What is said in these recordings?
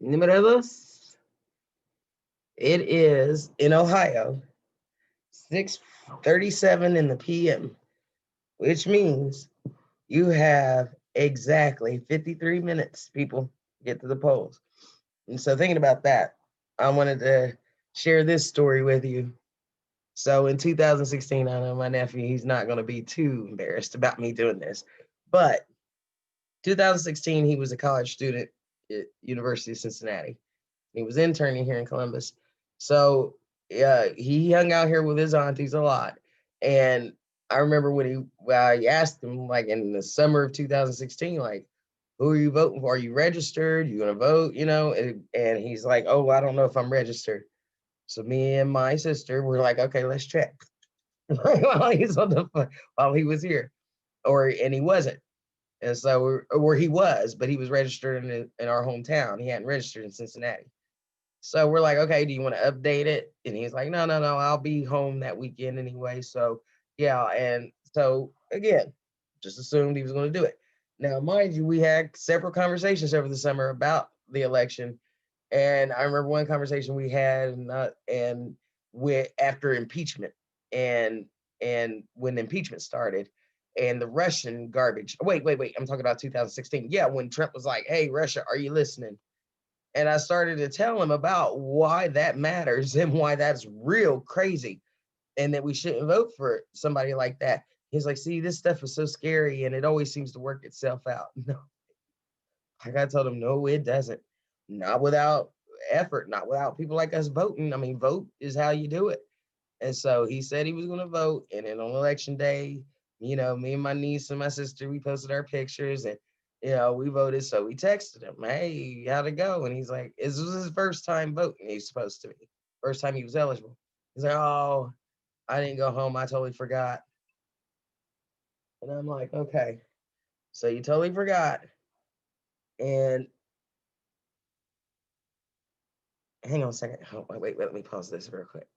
Número dos, it is in Ohio, 6:37 in the PM, which means you have exactly 53 minutes, people, to get to the polls. And so thinking about that, I wanted to share this story with you. So in 2016, I know my nephew, he's not going to be too embarrassed about me doing this, but 2016, he was a college student at University of Cincinnati. He was interning here in Columbus. So he hung out here with his aunties a lot. And I remember when I asked him, like in the summer of 2016, like, who are you voting for? Are you registered? You going to vote? And he's like, oh, I don't know if I'm registered. So me and my sister were like, okay, let's check. While he was here, and he wasn't. And so, or he was, but he was registered in our hometown. He hadn't registered in Cincinnati. So we're like, okay, do you want to update it? And he's like, no, no, no, I'll be home that weekend anyway. So yeah, and so again, just assumed he was going to do it. Now, mind you, we had several conversations over the summer about the election, and I remember one conversation we had, and with after impeachment, and when impeachment started, and the Russian garbage. Wait, I'm talking about 2016. Yeah, when Trump was like, "Hey, Russia, are you listening?" And I started to tell him about why that matters and why that's real crazy and that we shouldn't vote for somebody like that. He's like, see, this stuff is so scary and it always seems to work itself out. No, like I told him, no, it doesn't. Not without effort, not without people like us voting. I mean, vote is how you do it. And so he said he was going to vote. And then on election day, me and my niece and my sister, we posted our pictures and, we voted. So we texted him, hey, how'd it go? And he's like, this was his first time voting. He's supposed to be. First time he was eligible. He's like, oh, I didn't go home. I totally forgot. And I'm like, okay. So you totally forgot. And hang on a second. Oh, wait, let me pause this real quick.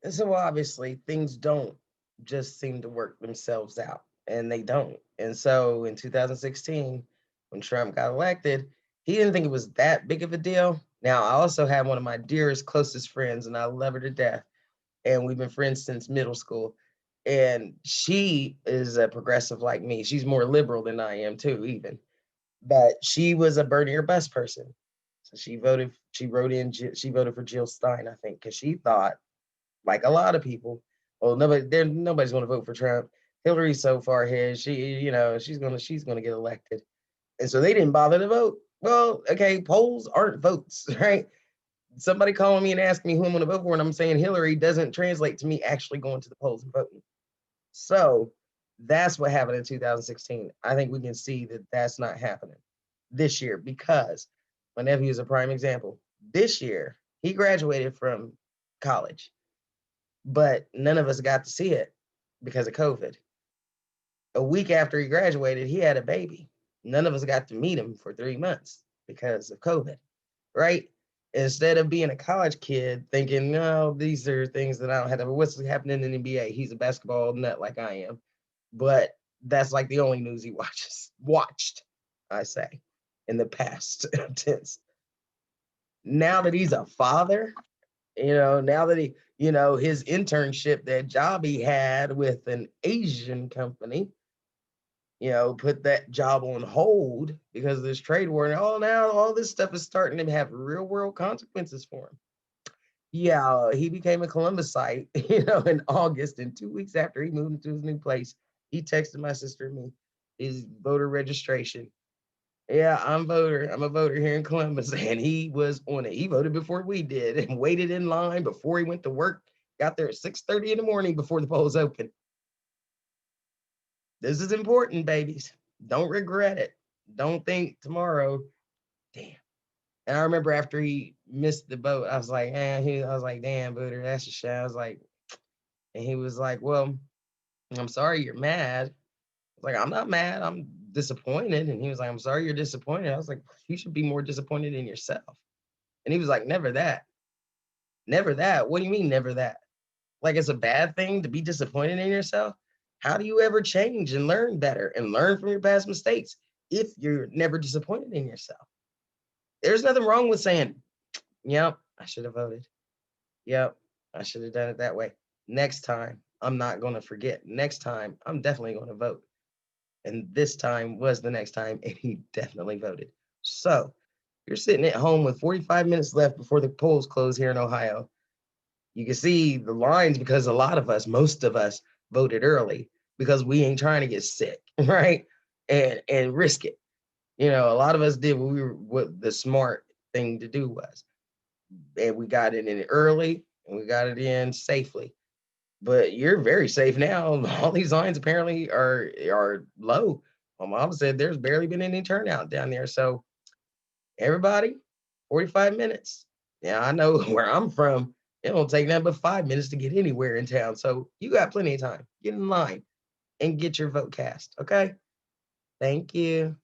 And so obviously things don't just seem to work themselves out, and they don't. And so in 2016, when Trump got elected, he didn't think it was that big of a deal. Now, I also have one of my dearest, closest friends, and I love her to death. And we've been friends since middle school. And she is a progressive like me. She's more liberal than I am, too, even. But she was a Bernie or bus person. So she voted for Jill Stein, I think, because she thought like a lot of people. Well, nobody's going to vote for Trump. Hillary's so far ahead. She's gonna get elected, and so they didn't bother to vote. Well, okay, polls aren't votes, right? Somebody calling me and asking me who I'm going to vote for, and I'm saying Hillary doesn't translate to me actually going to the polls and voting. So that's what happened in 2016. I think we can see that that's not happening this year because my nephew is a prime example. This year, he graduated from college, but none of us got to see it because of COVID. A week after he graduated, he had a baby. None of us got to meet him for 3 months because of COVID, right? Instead of being a college kid thinking, no, these are things that I don't have to, what's happening in the NBA? He's a basketball nut like I am. But that's like the only news he watched, I say, in the past tense. Now that he's a father, now that his internship, that job he had with an Asian company, put that job on hold because of this trade war. And now all this stuff is starting to have real world consequences for him. Yeah, he became a Columbusite, in August. And 2 weeks after he moved into his new place, he texted my sister and me his voter registration. Yeah, I'm a voter here in Columbus. And he was on it. He voted before we did and waited in line before he went to work. Got there at 6:30 in the morning before the polls opened. This is important, babies. Don't regret it. Don't think tomorrow, damn. And I remember after he missed the boat, I was like, I was like, damn, Booter, that's a shame. I was like, and he was like, well, I'm sorry you're mad. I was like, I'm not mad. I'm disappointed. And he was like, I'm sorry you're disappointed. I was like, you should be more disappointed in yourself. And he was like, never that. Never that. What do you mean, never that? Like, it's a bad thing to be disappointed in yourself? How do you ever change and learn better and learn from your past mistakes if you're never disappointed in yourself? There's nothing wrong with saying, yep, I should have voted. Yep, I should have done it that way. Next time, I'm not going to forget. Next time, I'm definitely going to vote. And this time was the next time, and he definitely voted. So you're sitting at home with 45 minutes left before the polls close here in Ohio. You can see the lines because a lot of us, most of us, voted early because we ain't trying to get sick, right? And risk it. You know, a lot of us did what the smart thing to do was. And we got it in early and we got it in safely. But you're very safe now. All these lines apparently are low. My mom said there's barely been any turnout down there. So everybody, 45 minutes. Yeah, I know where I'm from. It don't take nothing but 5 minutes to get anywhere in town. So you got plenty of time. Get in line and get your vote cast. Okay. Thank you.